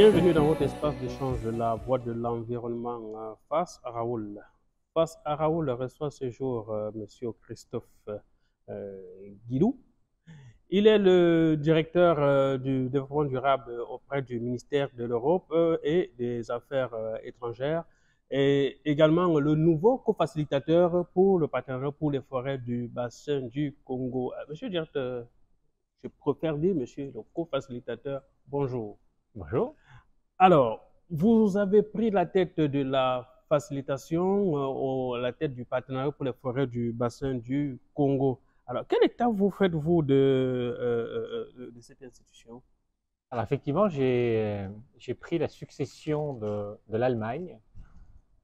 Bienvenue dans votre espace d'échange, la voix de l'environnement face à Raoul. Face à Raoul reçoit ce jour Monsieur Christophe Guilou. Il est le directeur du développement durable auprès du ministère de l'Europe et des Affaires étrangères et également le nouveau co-facilitateur pour le partenariat pour les forêts du bassin du Congo. Monsieur le directeur, je préfère dire monsieur le co-facilitateur, bonjour. Bonjour. Alors, vous avez pris la tête de la facilitation, la tête du partenariat pour les forêts du bassin du Congo. Alors, quel état vous faites-vous de cette institution? Alors effectivement, j'ai pris la succession de l'Allemagne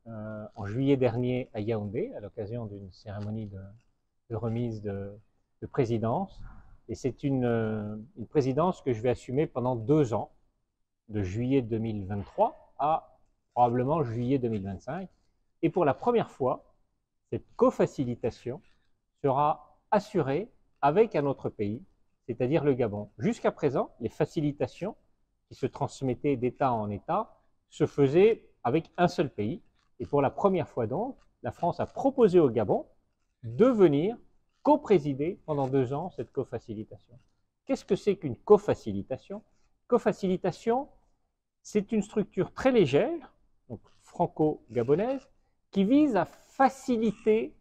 en juillet dernier à Yaoundé, à l'occasion d'une cérémonie de remise de présidence. Et c'est une présidence que je vais assumer pendant 2 ans, de juillet 2023 à probablement juillet 2025. Et pour la première fois, cette co-facilitation sera assurée avec un autre pays, c'est-à-dire le Gabon. Jusqu'à présent, les facilitations qui se transmettaient d'État en État se faisaient avec un seul pays. Et pour la première fois donc, la France a proposé au Gabon de venir co-présider pendant 2 ans cette co-facilitation. Qu'est-ce que c'est qu'une co-facilitation? Co-facilitation, c'est une structure très légère, donc franco-gabonaise, qui vise à faciliter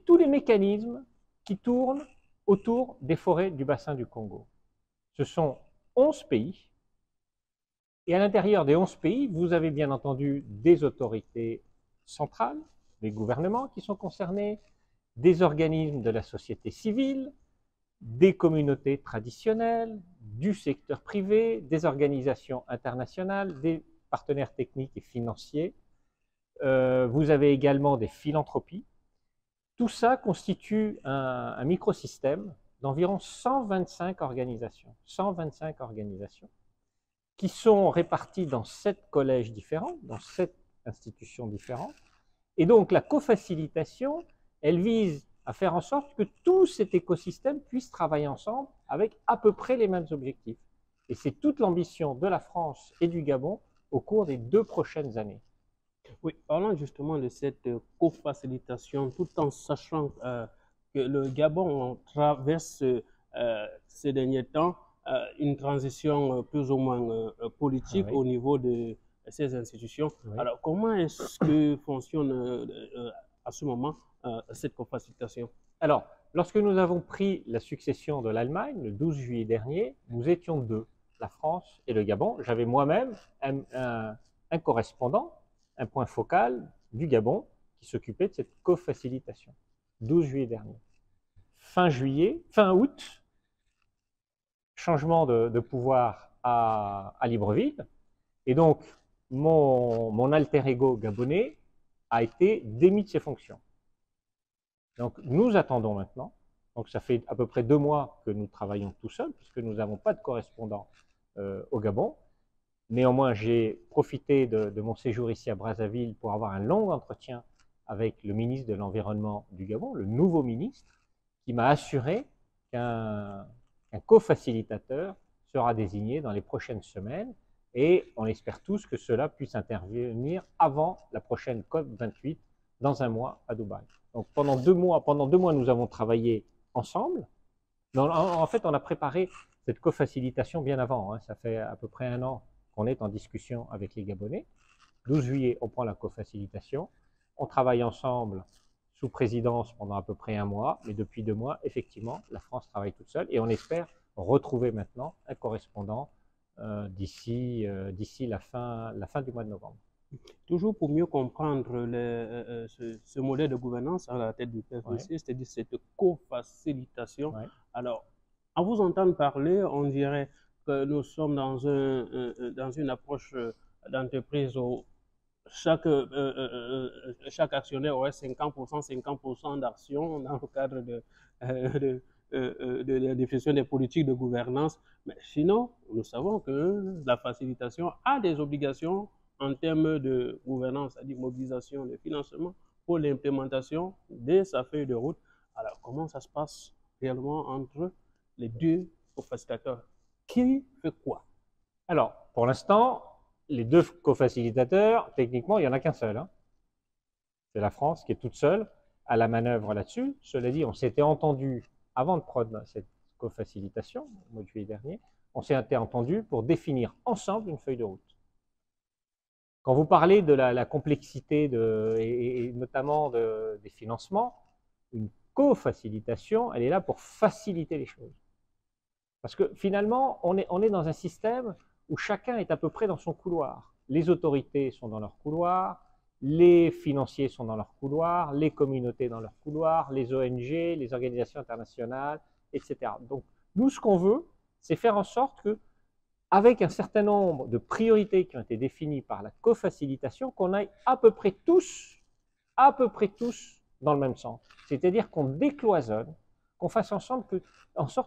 tous les mécanismes qui tournent autour des forêts du bassin du Congo. Ce sont 11 pays, et à l'intérieur des 11 pays, vous avez bien entendu des autorités centrales, des gouvernements qui sont concernés, des organismes de la société civile, des communautés traditionnelles, du secteur privé, des organisations internationales, des partenaires techniques et financiers. Vous avez également des philanthropies. Tout ça constitue un microsystème d'environ 125 organisations. 125 organisations qui sont réparties dans 7 collèges différents, dans 7 institutions différentes. Et donc la co-facilitation, elle vise à faire en sorte que tout cet écosystème puisse travailler ensemble avec à peu près les mêmes objectifs. Et c'est toute l'ambition de la France et du Gabon au cours des 2 prochaines années. Oui, parlons justement de cette co-facilitation, tout en sachant que le Gabon traverse ces derniers temps une transition plus ou moins politique Oui. au niveau de ces institutions. Oui. Alors, comment est-ce que fonctionne à ce moment cette co-facilitation? Alors, lorsque nous avons pris la succession de l'Allemagne, le 12 juillet dernier, nous étions 2, la France et le Gabon. J'avais moi-même un correspondant, un point focal du Gabon qui s'occupait de cette co-facilitation. 12 juillet dernier. Fin août, changement de pouvoir à Libreville. Et donc, mon alter ego gabonais a été démis de ses fonctions. Donc, nous attendons maintenant. Donc, ça fait à peu près 2 mois que nous travaillons tout seuls, puisque nous n'avons pas de correspondant au Gabon. Néanmoins, j'ai profité de mon séjour ici à Brazzaville pour avoir un long entretien avec le ministre de l'Environnement du Gabon, le nouveau ministre, qui m'a assuré qu'un co-facilitateur sera désigné dans les prochaines semaines. Et on espère tous que cela puisse intervenir avant la prochaine COP28 dans 1 mois à Dubaï. Donc pendant 2 mois, nous avons travaillé ensemble. En fait, on a préparé cette co-facilitation bien avant. Ça fait à peu près 1 an qu'on est en discussion avec les Gabonais. 12 juillet, on prend la co-facilitation. On travaille ensemble sous présidence pendant à peu près 1 mois, mais depuis 2 mois, effectivement, la France travaille toute seule et on espère retrouver maintenant un correspondant d'ici la fin du mois de novembre. Toujours pour mieux comprendre ce modèle de gouvernance à la tête du PFC, Ouais. c'est-à-dire cette co-facilitation. Ouais. Alors, à vous entendre parler, on dirait que nous sommes dans une approche d'entreprise où chaque actionnaire aurait 50% d'actions dans le cadre de la définition des politiques de gouvernance. Mais sinon, nous savons que la facilitation a des obligations en termes de gouvernance, c'est-à-dire mobilisation de financement pour l'implémentation de sa feuille de route. Alors, comment ça se passe réellement entre les deux facilitateurs? Qui fait quoi? Alors, pour l'instant, les deux co-facilitateurs, techniquement, il n'y en a qu'un seul. Hein. C'est la France qui est toute seule à la manœuvre là-dessus. Cela dit, on s'était entendu avant de prendre cette co-facilitation, au mois de juillet dernier, on s'était entendu pour définir ensemble une feuille de route. Quand vous parlez de la complexité et notamment des financements, une co-facilitation, elle est là pour faciliter les choses. Parce que finalement, on est dans un système où chacun est à peu près dans son couloir. Les autorités sont dans leur couloir, les financiers sont dans leur couloir, les communautés dans leur couloir, les ONG, les organisations internationales, etc. Donc, nous, ce qu'on veut, c'est faire en sorte que, avec un certain nombre de priorités qui ont été définies par la co-facilitation, qu'on aille à peu près tous dans le même sens. C'est-à-dire qu'on décloisonne, qu'on fasse en sorte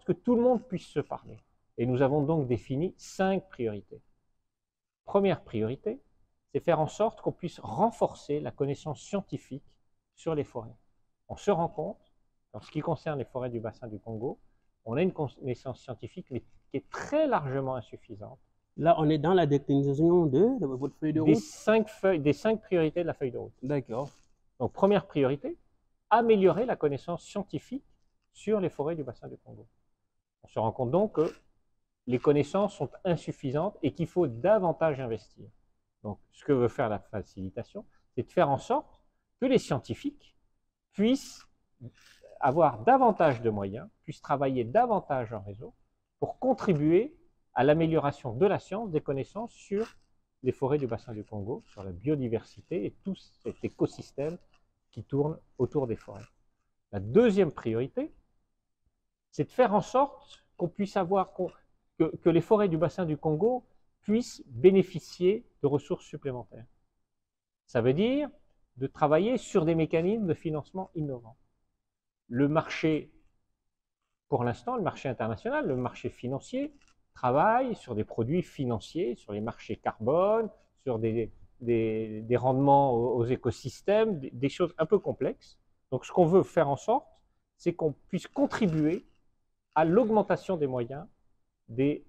que tout le monde puisse se parler. Et nous avons donc défini 5 priorités. Première priorité, c'est faire en sorte qu'on puisse renforcer la connaissance scientifique sur les forêts. On se rend compte, en ce qui concerne les forêts du bassin du Congo, on a une connaissance scientifique mais qui est très largement insuffisante. Là, on est dans la déclinaison de votre feuille de route. Des 5 priorités de la feuille de route. D'accord. Donc, première priorité, améliorer la connaissance scientifique sur les forêts du bassin du Congo. On se rend compte donc que les connaissances sont insuffisantes et qu'il faut davantage investir. Donc, ce que veut faire la facilitation, c'est de faire en sorte que les scientifiques puissent avoir davantage de moyens, puissent travailler davantage en réseau pour contribuer à l'amélioration de la science, des connaissances sur les forêts du bassin du Congo, sur la biodiversité et tout cet écosystème qui tourne autour des forêts. La deuxième priorité, c'est de faire en sorte qu'on puisse avoir, que les forêts du bassin du Congo puissent bénéficier de ressources supplémentaires. Ça veut dire de travailler sur des mécanismes de financement innovants. Le marché, pour l'instant, le marché international, le marché financier, travaille sur des produits financiers, sur les marchés carbone, sur des rendements aux écosystèmes, des choses un peu complexes. Donc, ce qu'on veut faire en sorte, c'est qu'on puisse contribuer à l'augmentation des moyens des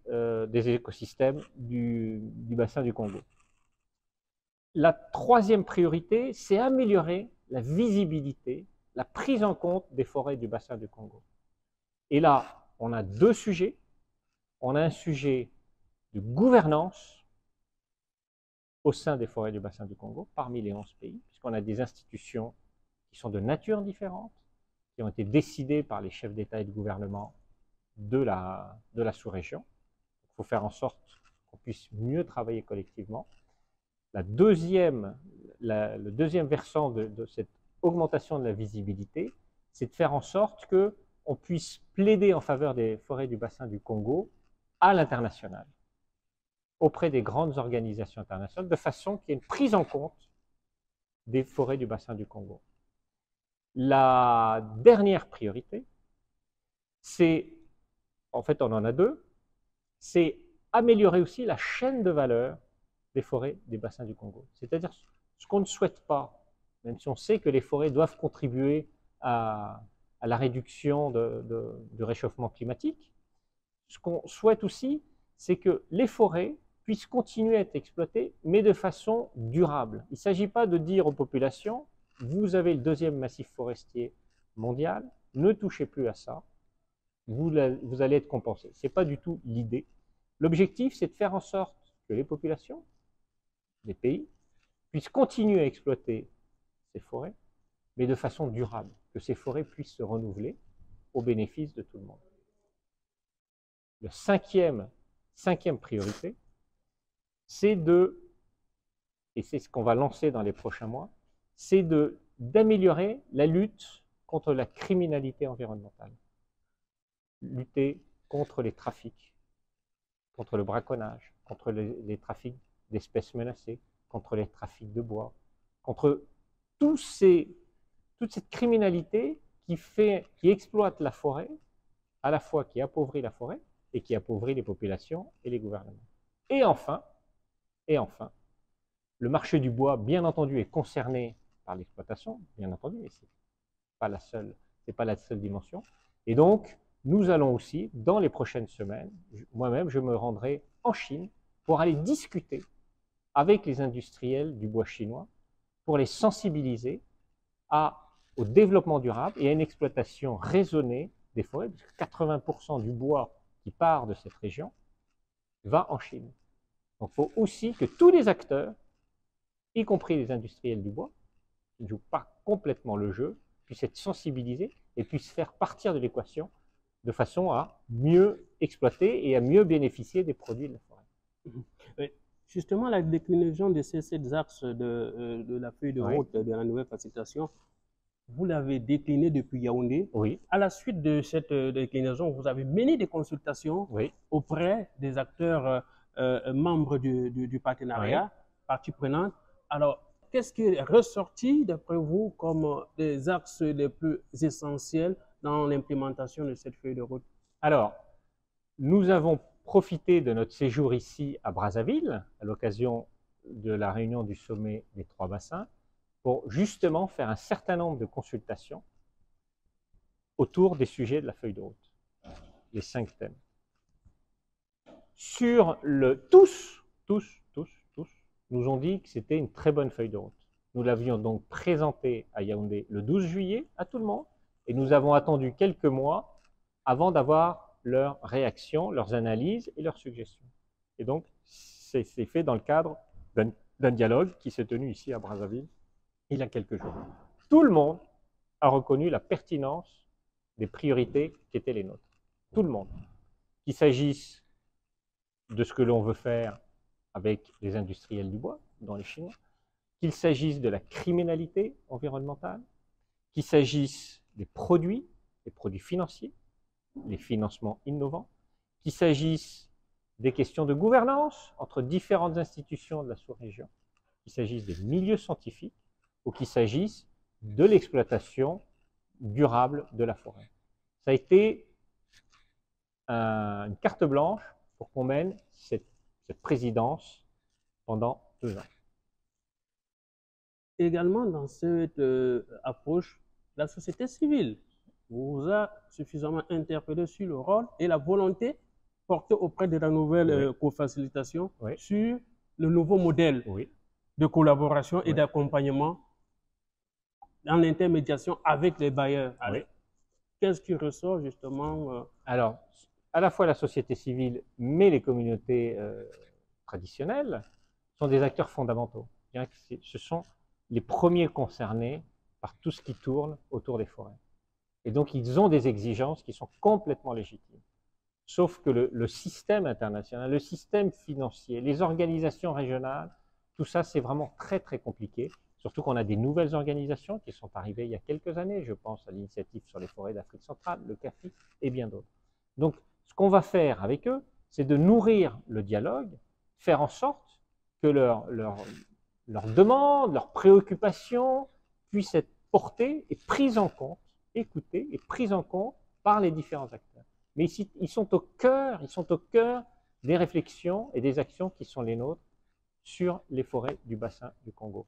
écosystèmes du bassin du Congo. La troisième priorité, c'est améliorer la visibilité, la prise en compte des forêts du bassin du Congo. Et là, on a 2 sujets. On a un sujet de gouvernance au sein des forêts du bassin du Congo, parmi les 11 pays, puisqu'on a des institutions qui sont de nature différente, qui ont été décidées par les chefs d'État et de gouvernement de la sous-région. Il faut faire en sorte qu'on puisse mieux travailler collectivement. Le deuxième versant de cette augmentation de la visibilité, c'est de faire en sorte qu'on puisse plaider en faveur des forêts du bassin du Congo à l'international, auprès des grandes organisations internationales, de façon qu'il y ait une prise en compte des forêts du bassin du Congo. La dernière priorité, c'est, en fait on en a 2, c'est améliorer aussi la chaîne de valeur des forêts des bassins du Congo. C'est-à-dire ce qu'on ne souhaite pas, même si on sait que les forêts doivent contribuer à la réduction du réchauffement climatique, ce qu'on souhaite aussi, c'est que les forêts puissent continuer à être exploitées, mais de façon durable. Il ne s'agit pas de dire aux populations, vous avez le 2e massif forestier mondial, ne touchez plus à ça, vous allez être compensé. Ce n'est pas du tout l'idée. L'objectif, c'est de faire en sorte que les populations, les pays, puissent continuer à exploiter ces forêts, mais de façon durable, que ces forêts puissent se renouveler au bénéfice de tout le monde. La cinquième priorité, c'est et c'est ce qu'on va lancer dans les prochains mois, c'est d'améliorer la lutte contre la criminalité environnementale. Lutter contre les trafics, contre le braconnage, contre les trafics d'espèces menacées, contre les trafics de bois, contre toute cette criminalité qui exploite la forêt, à la fois qui appauvrit la forêt et qui appauvrit les populations et les gouvernements. Et enfin, le marché du bois, bien entendu, est concerné par l'exploitation, bien entendu, mais ce n'est pas la seule dimension. Et donc, nous allons aussi, dans les prochaines semaines, moi-même, je me rendrai en Chine pour aller discuter avec les industriels du bois chinois, pour les sensibiliser au développement durable et à une exploitation raisonnée des forêts, puisque 80% du bois qui part de cette région va en Chine. Donc il faut aussi que tous les acteurs, y compris les industriels du bois, qui ne jouent pas complètement le jeu, puissent être sensibilisés et puissent faire partir de l'équation de façon à mieux exploiter et à mieux bénéficier des produits de la forêt. Justement, la déclinaison de ces 7 axes de la feuille de route de la nouvelle facilitation, vous l'avez décliné depuis Yaoundé. Oui. À la suite de cette déclinaison, vous avez mené des consultations auprès des acteurs membres du partenariat, parties prenantes. Alors, qu'est-ce qui est ressorti d'après vous comme des axes les plus essentiels dans l'implémentation de cette feuille de route? Alors, nous avons profité de notre séjour ici à Brazzaville, à l'occasion de la réunion du sommet des 3 bassins, pour justement faire un certain nombre de consultations autour des sujets de la feuille de route, les 5 thèmes. Sur tous nous ont dit que c'était une très bonne feuille de route. Nous l'avions donc présentée à Yaoundé le 12 juillet à tout le monde, et nous avons attendu quelques mois avant d'avoir leurs réactions, leurs analyses et leurs suggestions. Et donc, c'est fait dans le cadre d'un dialogue qui s'est tenu ici à Brazzaville il y a quelques jours. Tout le monde a reconnu la pertinence des priorités qui étaient les nôtres. Tout le monde. Qu'il s'agisse de ce que l'on veut faire avec les industriels du bois, dont les Chinois, qu'il s'agisse de la criminalité environnementale, qu'il s'agisse des produits financiers, les financements innovants, qu'il s'agisse des questions de gouvernance entre différentes institutions de la sous-région, qu'il s'agisse des milieux scientifiques ou qu'il s'agisse de l'exploitation durable de la forêt. Ça a été une carte blanche pour qu'on mène cette présidence pendant 2 ans. Également, dans cette approche, la société civile vous a suffisamment interpellé sur le rôle et la volonté portée auprès de la nouvelle cofacilitation sur le nouveau modèle de collaboration et d'accompagnement dans l'intermédiation avec les bailleurs. Qu'est-ce qui ressort justement Alors, à la fois la société civile, mais les communautés traditionnelles sont des acteurs fondamentaux. Ce sont les premiers concernés par tout ce qui tourne autour des forêts. Et donc, ils ont des exigences qui sont complètement légitimes. Sauf que le système international, le système financier, les organisations régionales, tout ça, c'est vraiment très, très compliqué. Surtout qu'on a des nouvelles organisations qui sont arrivées il y a quelques années. Je pense à l'initiative sur les forêts d'Afrique centrale, le CAFI et bien d'autres. Donc, ce qu'on va faire avec eux, c'est de nourrir le dialogue, faire en sorte que leurs demandes, leurs préoccupations puissent être portées et prises en compte, écoutées et prises en compte par les différents acteurs. Mais ici, ils sont au cœur des réflexions et des actions qui sont les nôtres sur les forêts du bassin du Congo.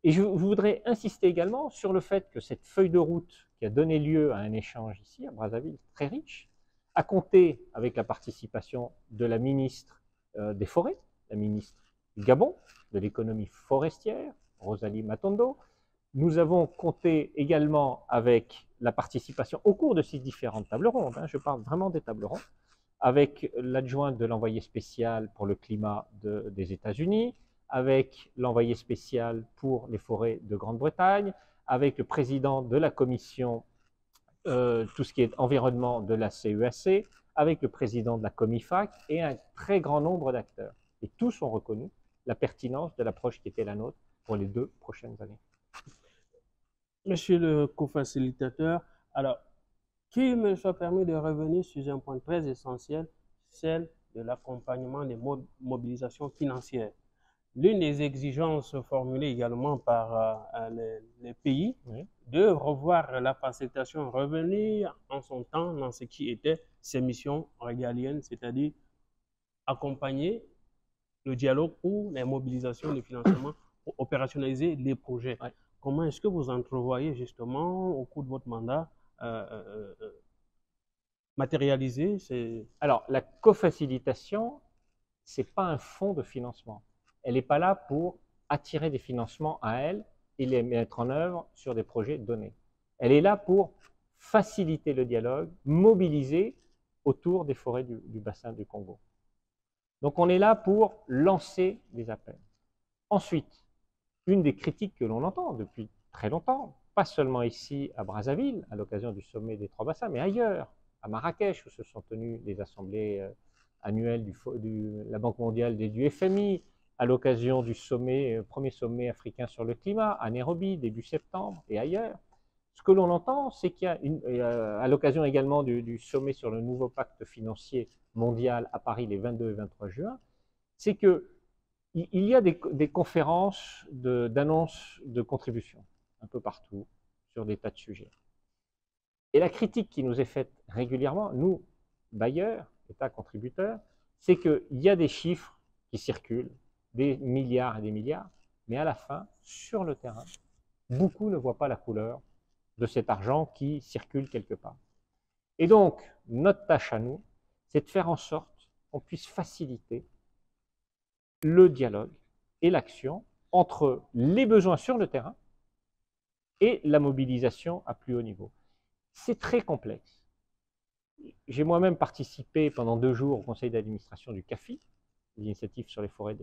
Et je voudrais insister également sur le fait que cette feuille de route qui a donné lieu à un échange ici à Brazzaville, très riche, a compté avec la participation de la ministre des Forêts, la ministre du Gabon, de l'économie forestière, Rosalie Matondo. Nous avons compté également avec la participation au cours de ces différentes tables rondes, je parle vraiment des tables rondes, avec l'adjointe de l'envoyé spécial pour le climat des États-Unis, avec l'envoyé spécial pour les forêts de Grande-Bretagne, avec le président de la commission, tout ce qui est environnement de la CEAC, avec le président de la Comifac et un très grand nombre d'acteurs. Et tous ont reconnu la pertinence de l'approche qui était la nôtre pour les 2 prochaines années. Monsieur le cofacilitateur, alors, qu'il me soit permis de revenir sur un point très essentiel, celle de l'accompagnement des mobilisations financières. L'une des exigences formulées également par les pays, de revoir la facilitation, revenir en son temps dans ce qui était ses missions régaliennes, c'est-à-dire accompagner le dialogue ou les mobilisations de financement pour opérationnaliser les projets. Comment est-ce que vous entrevoyez justement au cours de votre mandat matérialiser ces... Alors, la cofacilitation ce n'est pas un fonds de financement. Elle n'est pas là pour attirer des financements à elle et les mettre en œuvre sur des projets donnés. Elle est là pour faciliter le dialogue, mobiliser autour des forêts du bassin du Congo. Donc on est là pour lancer des appels. Ensuite, une des critiques que l'on entend depuis très longtemps, pas seulement ici à Brazzaville, à l'occasion du sommet des trois bassins, mais ailleurs, à Marrakech, où se sont tenues les assemblées annuelles de la Banque mondiale et du FMI, à l'occasion du premier sommet africain sur le climat, à Nairobi, début septembre, et ailleurs. Ce que l'on entend, c'est qu'il y a, à l'occasion également du sommet sur le nouveau pacte financier mondial à Paris les 22 et 23 juin, c'est qu'il y a des conférences d'annonces de contributions un peu partout sur des tas de sujets. Et la critique qui nous est faite régulièrement, nous, bailleurs, États contributeurs, c'est qu'il y a des chiffres qui circulent, des milliards et des milliards, mais à la fin, sur le terrain, beaucoup ne voient pas la couleur de cet argent qui circule quelque part. Et donc, notre tâche à nous, c'est de faire en sorte qu'on puisse faciliter le dialogue et l'action entre les besoins sur le terrain et la mobilisation à plus haut niveau. C'est très complexe. J'ai moi-même participé pendant 2 jours au conseil d'administration du CAFI, l'initiative sur les forêts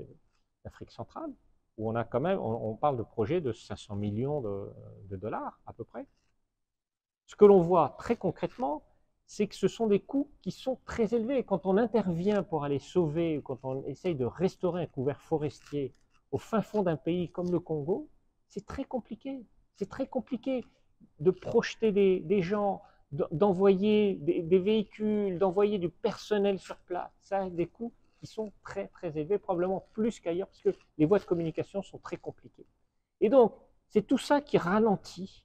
d'Afrique centrale, où on a quand même, on parle de projets de 500 millions de dollars à peu près. Ce que l'on voit très concrètement, c'est que ce sont des coûts qui sont très élevés. Quand on intervient pour aller sauver, quand on essaye de restaurer un couvert forestier au fin fond d'un pays comme le Congo, c'est très compliqué. C'est très compliqué de projeter des gens, d'envoyer des véhicules, d'envoyer du personnel sur place. Ça a des coûts qui sont très très élevés, probablement plus qu'ailleurs, parce que les voies de communication sont très compliquées. Et donc, c'est tout ça qui ralentit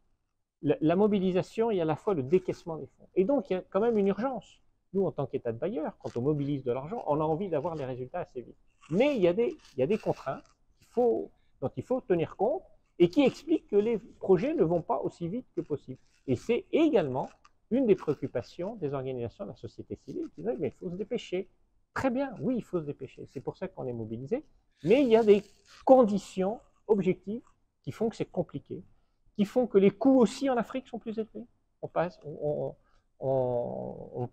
la mobilisation et à la fois le décaissement des fonds. Et donc, il y a quand même une urgence. Nous, en tant qu'État de bailleur, quand on mobilise de l'argent, on a envie d'avoir les résultats assez vite. Mais il y a des contraintes dont il faut tenir compte et qui expliquent que les projets ne vont pas aussi vite que possible. Et c'est également une des préoccupations des organisations de la société civile qui disent « mais il faut se dépêcher ». Très bien, oui, il faut se dépêcher. C'est pour ça qu'on est mobilisé. Mais il y a des conditions objectives qui font que c'est compliqué, qui font que les coûts aussi en Afrique sont plus élevés. On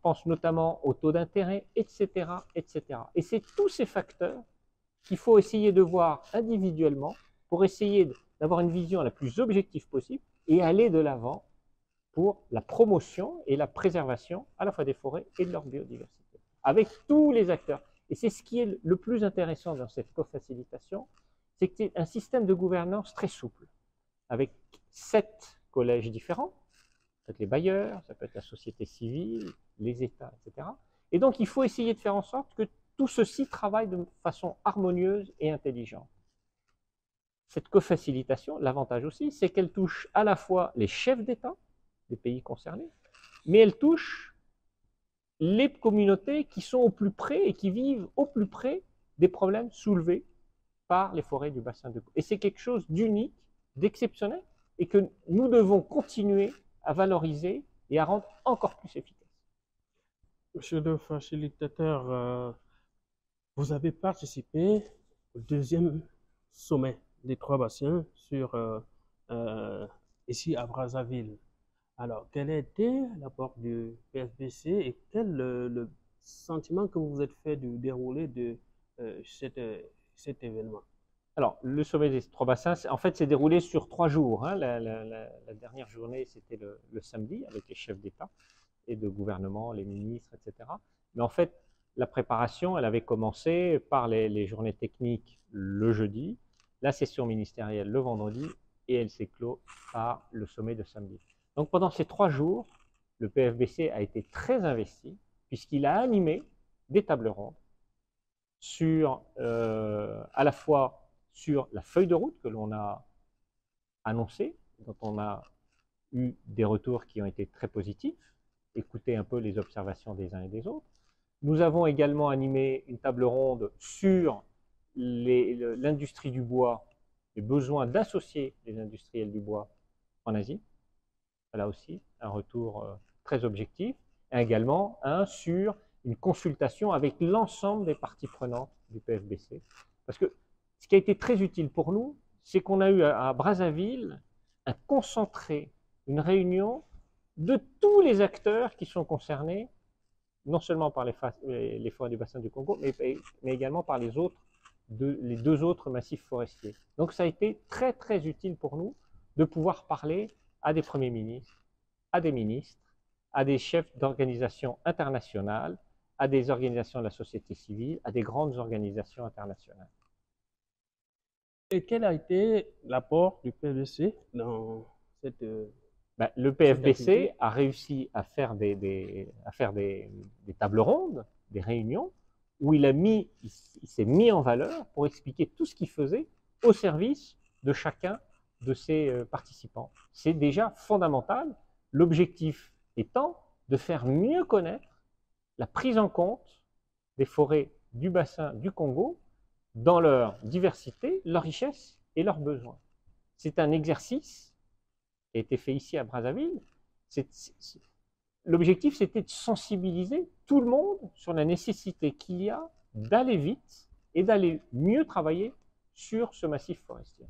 pense notamment au taux d'intérêt, etc., etc. Et c'est tous ces facteurs qu'il faut essayer de voir individuellement pour essayer d'avoir une vision la plus objective possible et aller de l'avant pour la promotion et la préservation à la fois des forêts et de leur biodiversité, avec tous les acteurs. Et c'est ce qui est le plus intéressant dans cette co-facilitation, c'est que c'est un système de gouvernance très souple, avec 7 collèges différents, ça peut être les bailleurs, ça peut être la société civile, les États, etc. Et donc, il faut essayer de faire en sorte que tout ceci travaille de façon harmonieuse et intelligente. Cette co-facilitation, l'avantage aussi, c'est qu'elle touche à la fois les chefs d'État des pays concernés, mais elle touche les communautés qui sont au plus près et qui vivent au plus près des problèmes soulevés par les forêts du bassin de Congo. Et c'est quelque chose d'unique, d'exceptionnel, et que nous devons continuer à valoriser et à rendre encore plus efficace. Monsieur le facilitateur, vous avez participé au 2e sommet des trois bassins ici à Brazzaville. Alors, quel a été l'apport du PFBC et quel est le sentiment que vous vous êtes fait du déroulé de cet événement? Alors, le sommet des trois bassins, en fait, s'est déroulé sur 3 jours. Hein. La dernière journée, c'était le samedi, avec les chefs d'État et de gouvernement, les ministres, etc. Mais en fait, la préparation, elle avait commencé par les journées techniques le jeudi, la session ministérielle le vendredi, et elle s'est clôt par le sommet de samedi. Donc, pendant ces 3 jours, le PFBC a été très investi, puisqu'il a animé des tables rondes sur, à la fois sur la feuille de route que l'on a annoncée, dont on a eu des retours qui ont été très positifs, écouter un peu les observations des uns et des autres. Nous avons également animé une table ronde sur l'industrie du bois, les besoins d'associer les industriels du bois en Asie. Là aussi, un retour très objectif. Et également un sur une consultation avec l'ensemble des parties prenantes du PFBC. Parce que ce qui a été très utile pour nous, c'est qu'on a eu à Brazzaville un concentré, une réunion de tous les acteurs qui sont concernés, non seulement par les forêts du bassin du Congo, mais également par les deux autres massifs forestiers. Donc ça a été très très utile pour nous de pouvoir parler à des premiers ministres, à des ministres, à des chefs d'organisations internationales, à des organisations de la société civile, à des grandes organisations internationales. Et quel a été l'apport du PFBC dans cette... Le PFBC a réussi à faire des tables rondes, des réunions, où il s'est mis en valeur pour expliquer tout ce qu'il faisait au service de chacun de ses participants. C'est déjà fondamental, l'objectif étant de faire mieux connaître la prise en compte des forêts du bassin du Congo dans leur diversité, leur richesse et leurs besoins. C'est un exercice qui a été fait ici à Brazzaville. L'objectif, c'était de sensibiliser tout le monde sur la nécessité qu'il y a d'aller vite et d'aller mieux travailler sur ce massif forestier.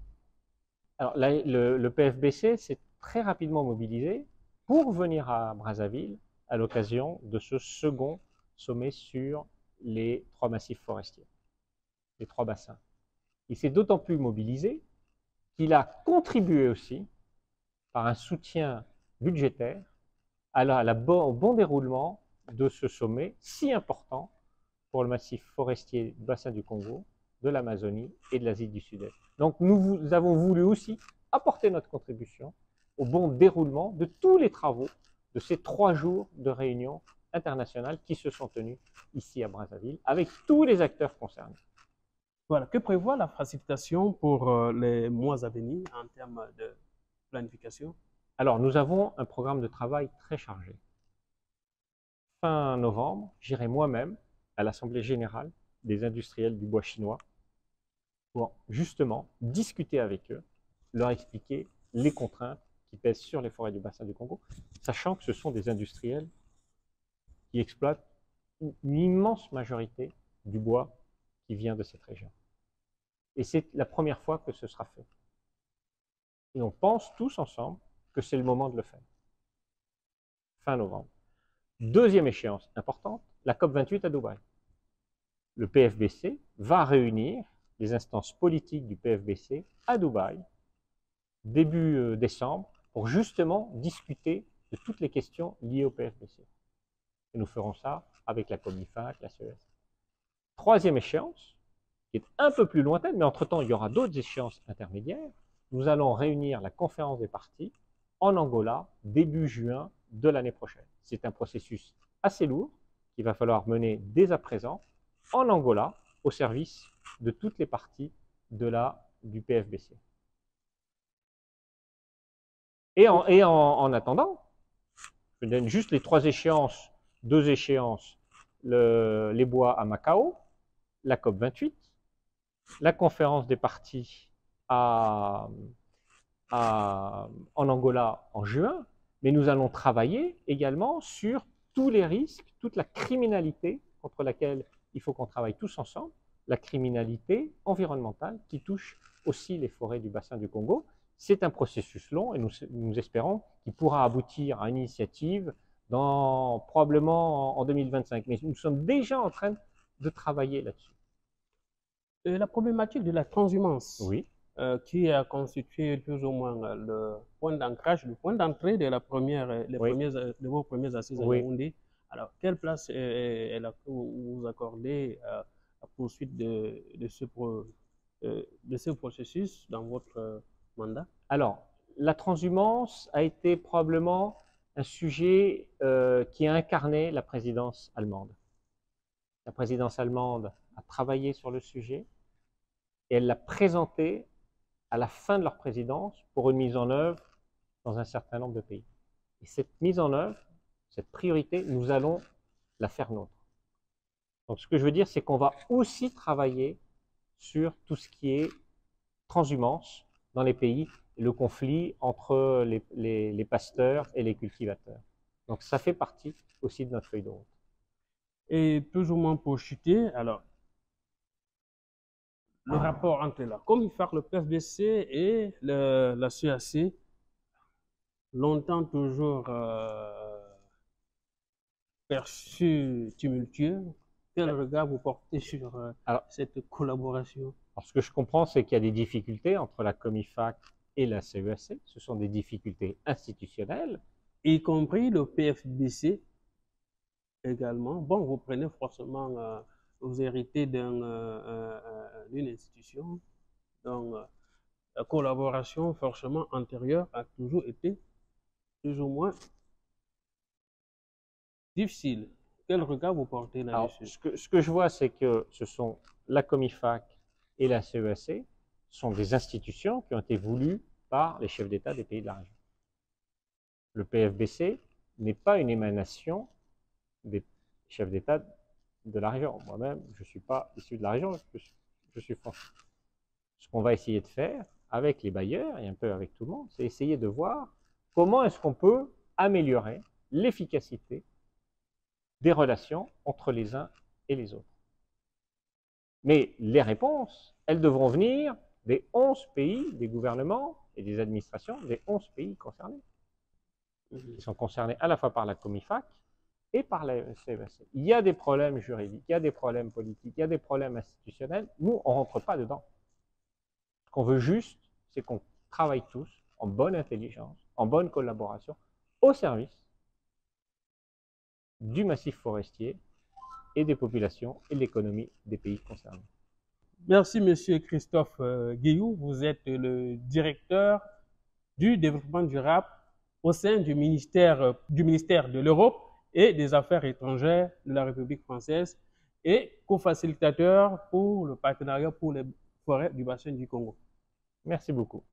Alors, le PFBC s'est très rapidement mobilisé pour venir à Brazzaville à l'occasion de ce second sommet sur les 3 massifs forestiers, les 3 bassins. Il s'est d'autant plus mobilisé qu'il a contribué aussi par un soutien budgétaire au bon déroulement de ce sommet si important pour le massif forestier du bassin du Congo, de l'Amazonie et de l'Asie du Sud-Est. Donc nous avons voulu aussi apporter notre contribution au bon déroulement de tous les travaux de ces 3 jours de réunions internationales qui se sont tenues ici à Brazzaville avec tous les acteurs concernés. Voilà, que prévoit la facilitation pour les mois à venir en termes de planification? Alors, nous avons un programme de travail très chargé. Fin novembre, j'irai moi-même à l'Assemblée générale des industriels du bois chinois pour justement discuter avec eux, leur expliquer les contraintes qui pèsent sur les forêts du bassin du Congo, sachant que ce sont des industriels qui exploitent une immense majorité du bois qui vient de cette région. Et c'est la première fois que ce sera fait. Et on pense tous ensemble que c'est le moment de le faire. Fin novembre. Deuxième échéance importante, la COP28 à Dubaï. Le PFBC va réunir les instances politiques du PFBC à Dubaï, début décembre, pour justement discuter de toutes les questions liées au PFBC. Et nous ferons ça avec la COMIFAC, la CES. Troisième échéance, qui est un peu plus lointaine, mais entre-temps, il y aura d'autres échéances intermédiaires. Nous allons réunir la conférence des parties en Angola, début juin de l'année prochaine. C'est un processus assez lourd qu'il va falloir mener dès à présent en Angola, au service de toutes les parties du PFBC. Et en attendant, je donne juste les 3 échéances, 2 échéances, les bois à Macao, la COP28, la conférence des parties en Angola en juin, mais nous allons travailler également sur tous les risques, toute la criminalité contre laquelle il faut qu'on travaille tous ensemble, la criminalité environnementale qui touche aussi les forêts du bassin du Congo. C'est un processus long et nous espérons qu'il pourra aboutir à une initiative probablement en 2025. Mais nous sommes déjà en train de travailler là-dessus. La problématique de la transhumance, oui. Qui a constitué plus ou moins le point d'ancrage, le point d'entrée de vos premières assises à Yaoundé. Alors, quelle place vous accordez à la poursuite de ce processus dans votre mandat? Alors, la transhumance a été probablement un sujet qui a incarné la présidence allemande. La présidence allemande a travaillé sur le sujet et elle l'a présenté à la fin de leur présidence pour une mise en œuvre dans un certain nombre de pays. Et cette mise en œuvre, cette priorité, nous allons la faire nôtre. Donc ce que je veux dire, c'est qu'on va aussi travailler sur tout ce qui est transhumance dans les pays, le conflit entre les pasteurs et les cultivateurs. Donc ça fait partie aussi de notre feuille de route. Et plus ou moins pour chuter, alors, le rapport entre la COMIFAC, le PFBC et la CAC, longtemps toujours perçu tumultueux. Quel regard vous portez sur cette collaboration? Alors, ce que je comprends, c'est qu'il y a des difficultés entre la COMIFAC et la CEAC. Ce sont des difficultés institutionnelles. Y compris le PFBC également. Bon, vous prenez forcément, vous héritez d'une institution. Donc, la collaboration forcément antérieure a toujours été plus ou moins difficile. Quel regard vous portez là-dessus? Ce que je vois, c'est que ce sont la COMIFAC et la CEAC sont des institutions qui ont été voulues par les chefs d'État des pays de la région. Le PFBC n'est pas une émanation des chefs d'État de la région. Moi-même, je ne suis pas issu de la région, je suis français. Ce qu'on va essayer de faire avec les bailleurs et un peu avec tout le monde, c'est essayer de voir comment est-ce qu'on peut améliorer l'efficacité des relations entre les uns et les autres. Mais les réponses, elles devront venir des 11 pays, des gouvernements et des administrations des 11 pays concernés. Ils sont concernés à la fois par la COMIFAC et par la CEAC. Il y a des problèmes juridiques, il y a des problèmes politiques, il y a des problèmes institutionnels. Nous, on ne rentre pas dedans. Ce qu'on veut juste, c'est qu'on travaille tous en bonne intelligence, en bonne collaboration, au service du massif forestier et des populations et de l'économie des pays concernés. Merci, Monsieur Christophe Guillou. Vous êtes le directeur du développement durable au sein du ministère de l'Europe et des Affaires étrangères de la République française et co-facilitateur pour le partenariat pour les forêts du bassin du Congo. Merci beaucoup.